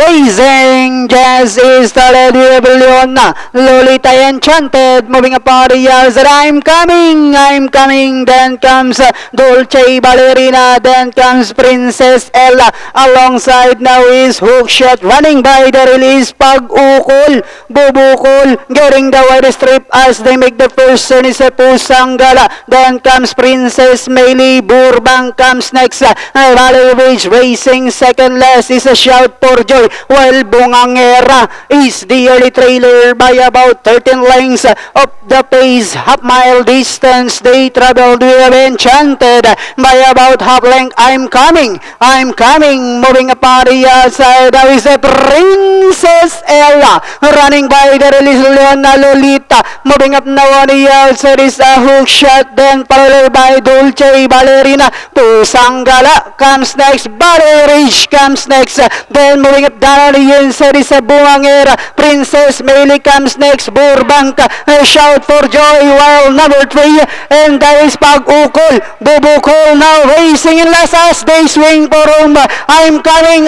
Racing Jazz is started with Leona, Lolita Enchanted, moving up on the yards, I'm coming, then comes Dolce Ballerina, then comes Princess Ella, alongside now is Hookshot, running by the release, Pag-ukol, Bubukol, getting the wide strip as they make the first turn is Pusang Gala, then comes Princess Meili, Burbang comes next, Valley Ridge Racing, second last is a Shout for Joy, while Bungangera is the early trailer by about 13 lengths of the pace, half mile distance, they traveled with Enchanted by about half length, I'm coming, moving up on the outside, now is a Princess Ella, running by the release, Leona Lolita, moving up now on the outside is a Hookshot, then followed by Dolce Ballerina, Pusang Gala comes next, Valley Ridge comes next, then moving up down on the inside is a Bungangera, Princess Meili comes next, Burbang, Shout for Joy, while number 3, and that is Pag-ukol, Bubukol now racing in last as they swing for home, I'm coming,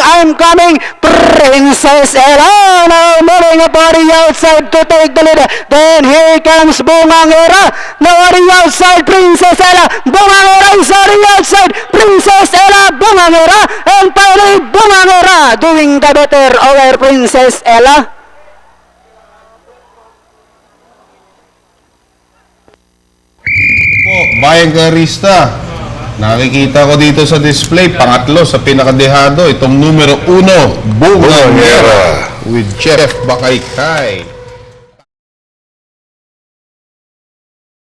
Princess Ella now moving up on the outside to take the lead, then here comes Bungangera, now on the outside, Princess Ella, Bungangera is on the outside, Princess Ella, Bungangera, and finally Bungangera doing the better over Princess Ella. Bayang Karista, nakikita ko dito sa display, pangatlo sa pinakadehado, itong numero 1, Bungangera with Jeff Bakaykay.